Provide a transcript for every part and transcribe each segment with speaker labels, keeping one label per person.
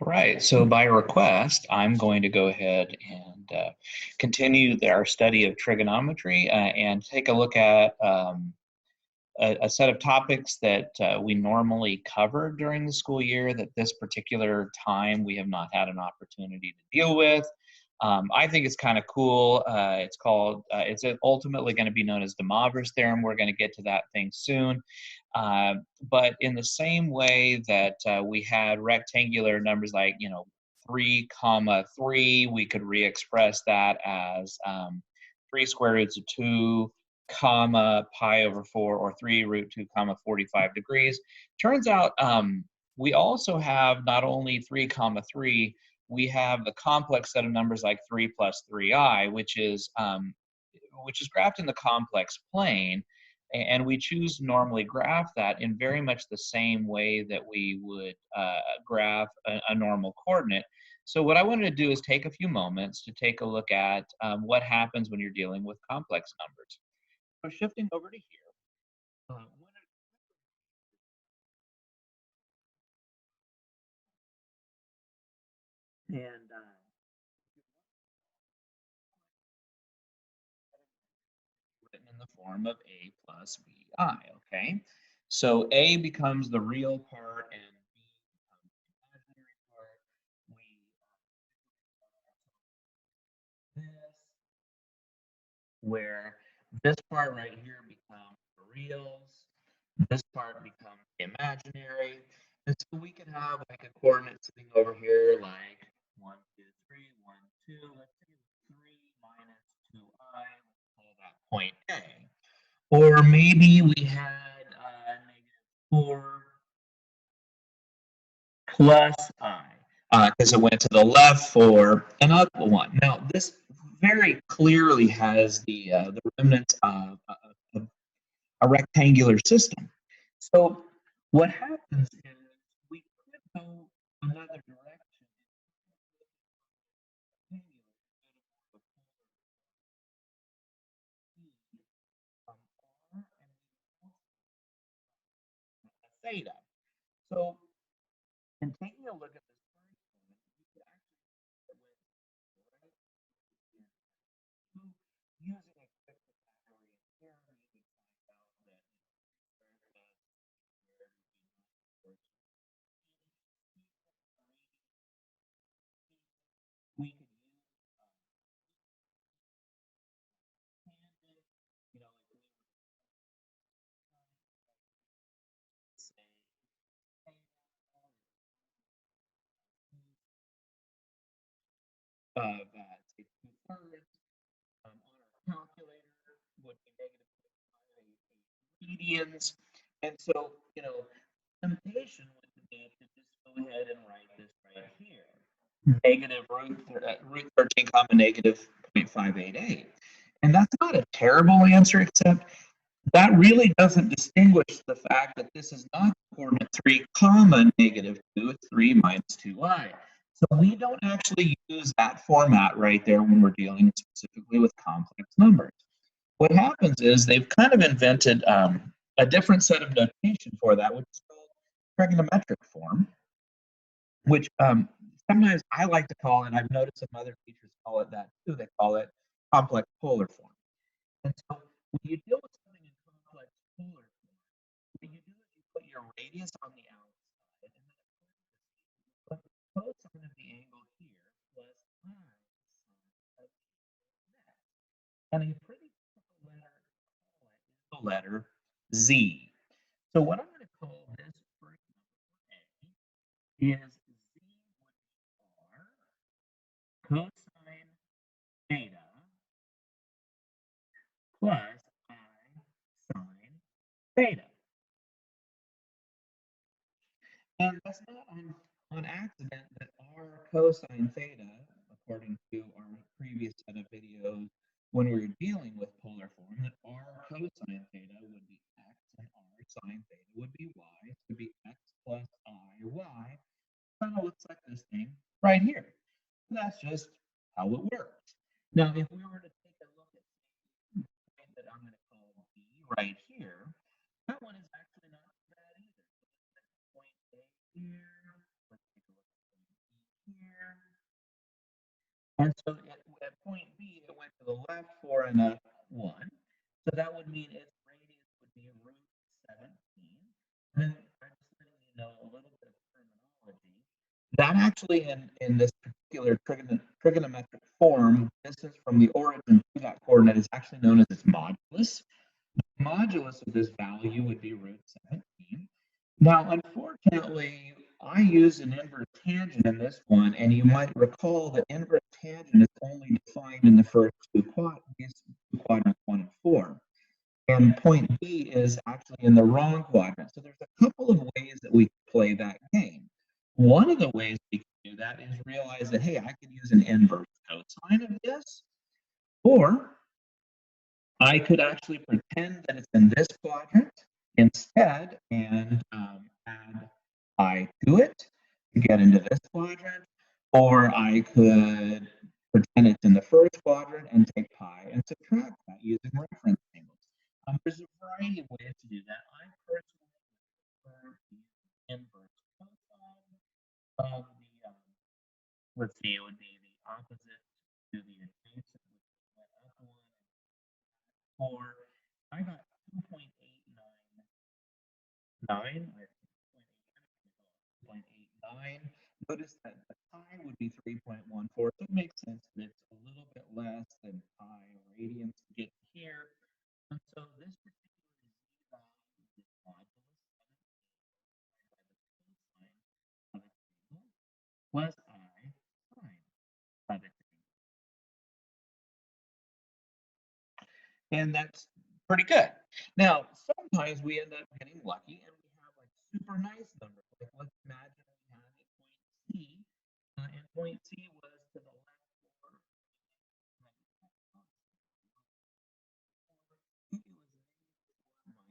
Speaker 1: All right, so by request, I'm going to go ahead and continue our study of trigonometry and take a look at a set of topics that we normally cover during the school year that this particular time we have not had an opportunity to deal with. I think it's kind of cool. It's ultimately going to be known as the Moderas Theorem. We're going to get to that thing soon. But in the same way that we had rectangular numbers like, 3 comma 3, we could re-express that as 3 square roots of 2 comma pi over 4 or 3 root 2 comma 45 degrees. Turns out we also have not only 3 comma 3, we have the complex set of numbers like 3 plus 3i, which is graphed in the complex plane, and we choose to normally graph that in very much the same way that we would graph a normal coordinate. So what I wanted to do is take a few moments to take a look at what happens when you're dealing with complex numbers. So shifting over to here, and written in the form of a plus bi, okay? So a becomes the real part and b becomes the imaginary part. We this where this part right here becomes the reals, this part becomes the imaginary, and so we can have like a coordinate sitting over here like 1, 2, 3, 1, 2. Let's say 3 minus 2i. Let's call that point A. Or maybe we had -4 plus I, because it went to the left for another one. Now, this very clearly has the remnants of a rectangular system. So what happens is we could go another direction. Theta. So, in taking a look at this first one, you could actually start with using a quick Pythagorean theorem, you would find out that we could use tangent, if we were to say that say 2/3 on our calculator would be -0.588 medians. And so, temptation would be to just go ahead and write this right here. Negative root 13 comma negative 0.588. And that's not a terrible answer, except that really doesn't distinguish the fact that this is not coordinate 3 comma negative 2, it's 3 minus 2i. So we don't actually use that format right there when we're dealing specifically with complex numbers. What happens is they've kind of invented a different set of notation for that, which is called trigonometric form, which sometimes I like to call it, and I've noticed some other teachers call it that too, they call it complex polar form. And so when you deal with something in complex polar form, what you do is you put your radius on the outside, and then put the cosine of the angle here plus I sine of that. And a pretty simple letter to call it is the letter Z. So what I'm going to call this first number A is Z would be R cosine theta plus I sine theta. And that's not on accident that r cosine theta, according to our previous set of videos when we were dealing with polar form, that r cosine theta would be x and r sine theta would be y. It would be x plus I y. Kind of looks like this thing right here. That's just how it works. Now, if we were to take a look at the point that I'm going to call B right here, that one is actually not bad either. So let's take point A here. Let's take a look at point And so at point B, it went to the left 4 and a 1. So that would mean its radius would be root 17. And then I'm just letting you know a little bit of terminology. That actually, in this particular trigonometric form, distance from the origin to that coordinate is actually known as its modulus. The modulus of this value would be root 17. Now, unfortunately, I use an inverse tangent in this one, and you might recall that inverse tangent is only defined in the first two quadrants 1 and 4. And point B is actually in the wrong quadrant. So there's a couple of ways that we can play that game. One of the ways we can do that is realize that, hey, I could use an inverse cosine of this, or I could actually pretend that it's in this quadrant instead and add I to it to get into this quadrant, or I could pretend it's in the first quadrant and take pi and subtract that using reference angles. There's a variety of ways to do that. I personally prefer the inverse cosine. Let's see, it would be the opposite to the adjacent, which is what up one four. I got 2.899. Notice that the pi would be 3.14, so it makes sense that it's a little bit less than pi radians to get here. And so this particular z value is modulus of its angle plus I sine of its angle. And that's pretty good. Now, sometimes we end up getting lucky and we have like super nice numbers. Like let's imagine we had a point C, and point C was to the left or it was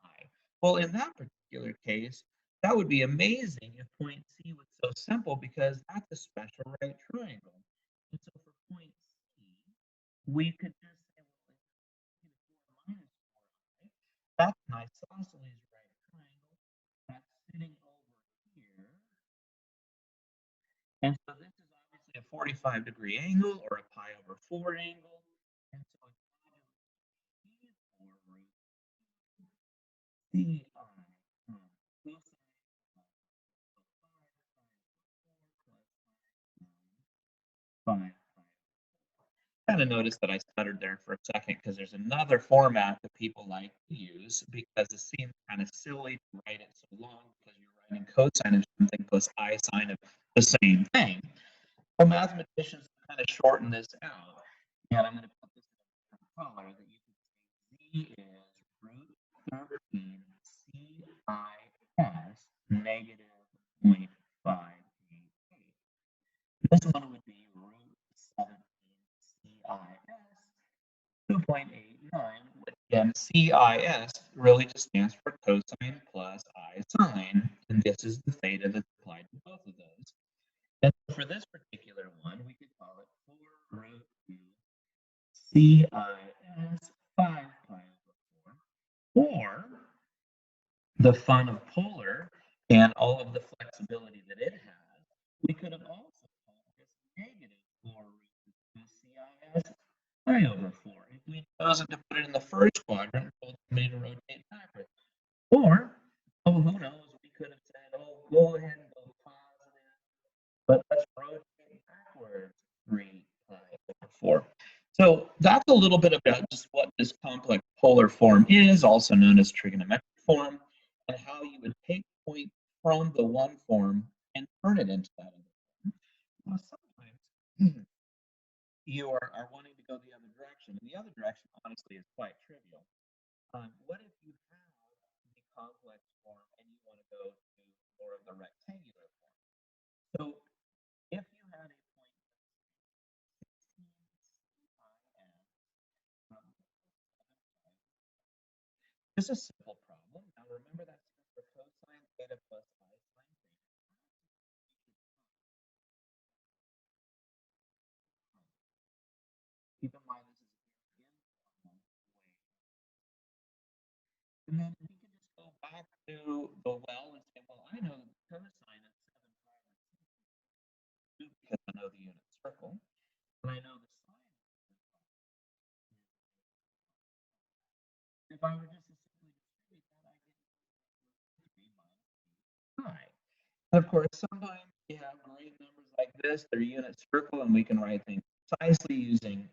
Speaker 1: I. Well, in that particular case, that would be amazing if point C was so simple because that's a special right triangle. And so for point C, we could just say, well, it's 4 minus 4i. That's an isosceles right triangle that's sitting over here. And so this is obviously a 45-degree angle or a pi over 4 angle. And so it's modulus of 4 root ci cosine Fine. Kind of noticed that I stuttered there for a second because there's another format that people like to use because it seems kind of silly to write it so long because you're writing cosine of something plus I sine of the same thing. Well, mathematicians kind of shorten this out, and I'm going to put this in a different color that you can see z is root 13 CIS negative 0.588. This one would be root 17 CIS 2.89, which again, CIS really just stands for cosine plus I sine, and this is the theta that's applied to both of those. And so for this particular one, we could call it 4 root 2 CIS 5 pi over 4, or the fun of polar and all of the flexibility that it has, we could have also called this negative 4 root 2 CIS pi over 4. If we chosen to put it in the first quadrant, told somebody to rotate backwards. Or, oh, who knows, we could have said, oh, go ahead and go positive, but let's rotate backwards 3 pi over 4. So that's a little bit about just what this complex polar form is, also known as trigonometric form, and how you would take points from the one form and turn it into that other form. Now, sometimes you are wanting to go the other direction, and the other direction, honestly, is quite trivial. What if you have the complex form and you want to go to more of the rectangular form? So if you had a point 16 CIN, this is a simple problem. Now remember that stands for cosine theta plus I sine theta. Keep in mind this is an informal way. And then we can just go back to the well and say, well, I know the cosine of 7 pi over 6 because I know the unit circle. And of course, sometimes we have great numbers like this, they're unit circle, and we can write things precisely using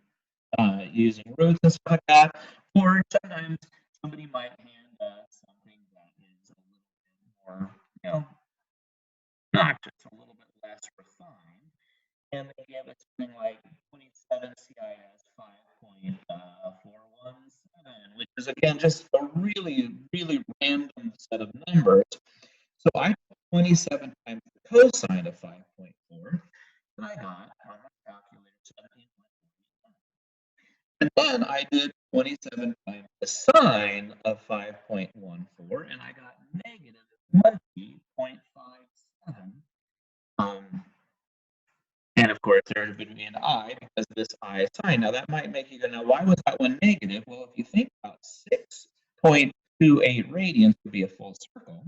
Speaker 1: roots and stuff like that. Or sometimes somebody might hand us something that is a little bit more, you know, obnoxious, a little bit less refined. And they give us something like 27 CIS 5.417, which is again just a really, really random set of numbers. So I took 27 times the cosine of 5.4, and I got on my calculator 17.41. And then I did 27 times the sine of 5.14, and I got negative 20.57. And of course, there's going to be an I because of this I sign. Now, that might make you go, now, why was that one negative? Well, if you think about 6.28 radians would be a full circle.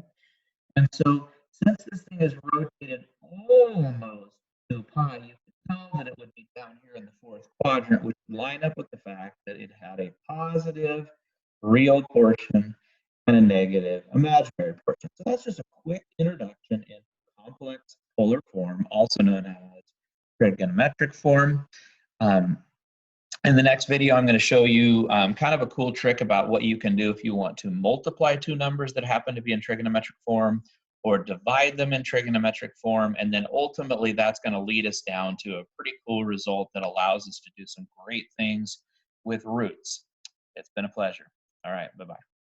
Speaker 1: And so, since this thing is rotated almost to pi, you can tell that it would be down here in the fourth quadrant, which would line up with the fact that it had a positive real portion and a negative imaginary portion. So that's just a quick introduction into complex polar form, also known as trigonometric form. In the next video, I'm going to show you kind of a cool trick about what you can do if you want to multiply two numbers that happen to be in trigonometric form, or divide them in trigonometric form, and then ultimately that's going to lead us down to a pretty cool result that allows us to do some great things with roots. It's been a pleasure. All right, bye-bye.